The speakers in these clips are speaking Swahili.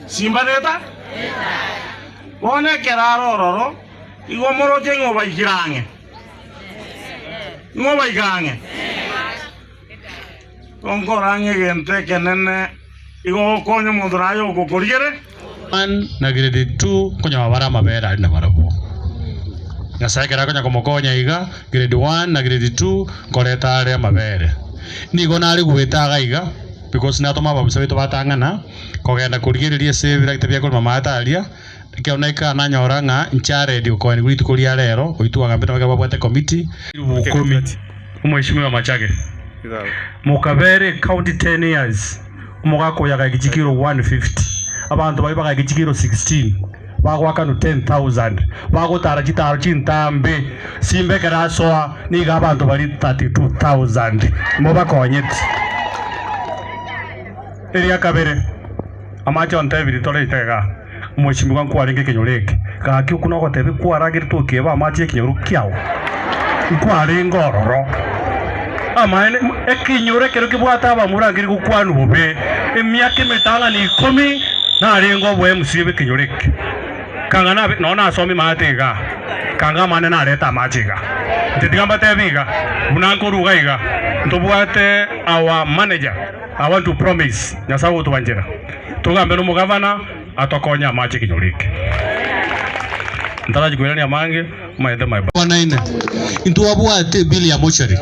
Simbareta? One kerarororo. Igo moroje ngoba ikirange. Ngoba ikirange. Konkorange gente kenene. Igo konyo modurayo kokorigere. Na grade 2 konya wabara mabera ali na marabo. Nyasaye kera konya komokonya iga grade 1 na grade 2 koreta ale mabere. Nigo nali gwetaga iga because natoma babusa bitu batangana kogenda kurigiriria save like tabia kwa mama atalia kioneka na nyoranga nchare dio kwa ngwitu kulia lero oituaga mbeta baka babwate committee committee umheshimiwa Machage Mukabere county 10 years umugako yaga gijikiro 150 abantu bali baka gijikiro 16 bagwaka no 10,000 bagotara gitaro cintambe simbe kerasoa niga abantu bali 32,000 mubakonyete Eria Kabere amacho ntebiri tole itega umweshimiwa nko arenge kinyoreke kaki kuno gotebe kwaragire tukeba amache kinyoru kyao nkware ngororo amaene ekinyoreke rukibwata abamurangire gukwanu bube emyaka metanga ni 10 na arengo bwe musibe kinyoreke kanga na nona asomi matega kanga mane na leta amachiga nditigamba tebiga unankoruga iga ntobwate our manager I want to promise nyasawo tubanjira tugambe no mugavana atokonya amache kinyorike ndaraji kwelani amange maende mai bana ine into abwate bill ya mortuary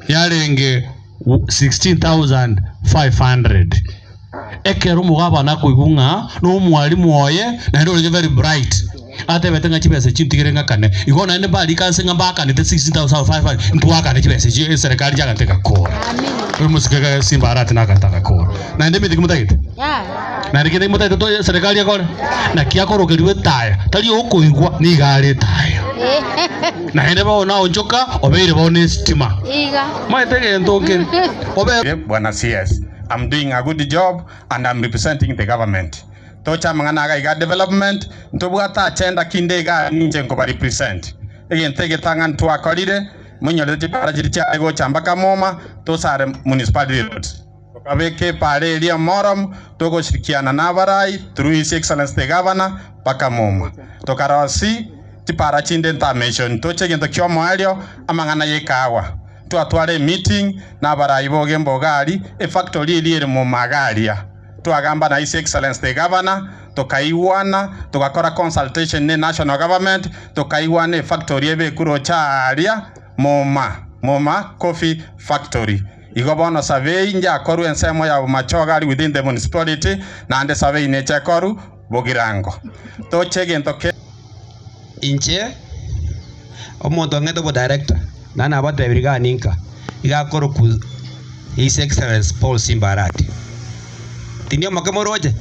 yarenge 16,500 ekero mugabana kuigunga no mwalimu oye na ndo very bright ate betenga chibese chimtigire ngakane igona ende bali kanse ngambaka ni 16,500 ntwaka ni chibese serikali yaga teka kora musikega simba Arati nakataka kora na ende miti kumutagite na ndikite kumutagite to serikali yakora na kiakorokeriwe taya tali okuigwa ni gari taya na ende bona onjoka obeire bona stima iga maitege ntoke obe bwana CS I'm doing a good job and I'm representing the government. Tocha mangana ga development ntobwata agenda kinde ga ninje ngo represent. Egentege tangan to akolide munyole tipara chiricha ego chambaka moma to sare municipality roads. Kabeke pare elia moram togo shirikiana na Barai through his excellence the governor paka moma. Tokarasi tipara chinde ntamation toche gento kyomo alio amangana yekawa. Tuatware meeting na Barai boge mbogari e factory ili mu magaria tuagamba na his excellence the governor tukaiwana tukakora consultation ne national government tukaiwana e factory ebe kuro charia moma coffee factory igobono survey nja koru ensemo ya machogari within the municipality na ande survey ne chekoru Mugirango to chegento ke inche omonto ngeto bo director nana abate biriga ninka igakoro ku his excellence Paul Simba Arati tinio makamoroje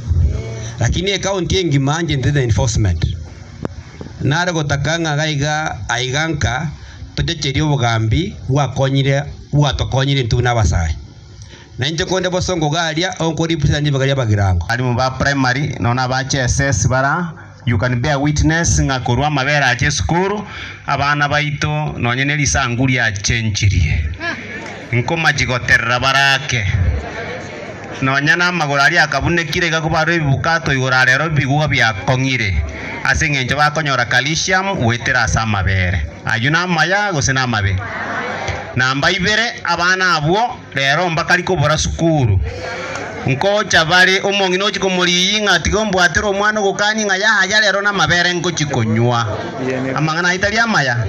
lakini account yengi manje ndede enforcement nare gotakanga gaiga aiganka tojecherio bugambi bwatokonyire ntuna basai na inje konde bosongo galia onko represent bagalia Mugirango ali mu ba primary nona ba SS bara you can bear witness ngakorwa mabera ache skuru abana baito nonyene lisanguri achenchirie nkoma jigoterra barake nonyana magorari akabunekire gakubaro ibukato igorarero biguga byakongire asengenje bakonyora calcium wetera samabere ayuna maya gosena mabe namba ibere abana abwo rero mbakari kubora skuru nkocha bari umongi no chikomuri ngati mbwatero mwana gukani ngaya rero na mabere ngo chikonywa amangana italia maya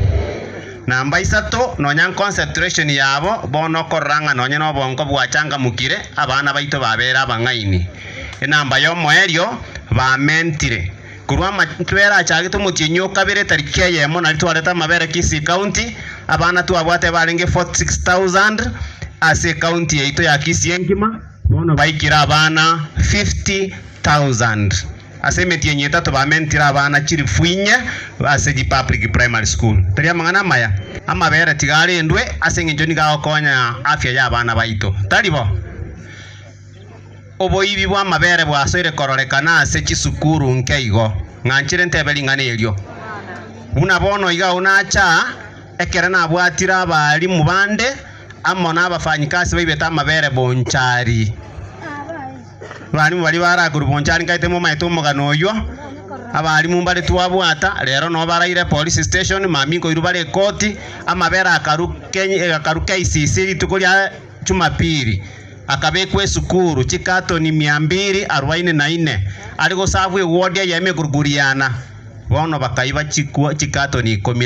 namba isato nonya concentration yabo bono koranga nonya no bonko bwachanga mukire abana baito babera bangaini enamba yo moerio ba mentire kurwa matwera achagito mutinyo kabere tarikia yemo na litwareta mabere Kisii county abana tu abwate barenge 46,000 ase county yaito ya Kisii engima bono baikira abana 50,000 asemeti nyeta to bamentira abana chiri fuinye ase public primary school teria mangana maya amabere tigari endwe asengenjo ni gakonya afya ya abana baito talibo oboibi bwa mabere bwa soire kororekana ase chisukuru nkeigo nganchire ntebeli ngane elio una bono iga unacha ekera na bwatira abali mubande amona abafanyikasi baibeta mabere bonchari barimu bari barakurubonchani kaitemo maitomo ganoyo abarimu bari twabwata rero no baraire police station mami ko irubare koti amabera akaruke ICC tukuria Jumapili akabekwe sukuru chikatoni 244 aliko savu ward ya yeme gurguriana bono bakaiba chikatoni 10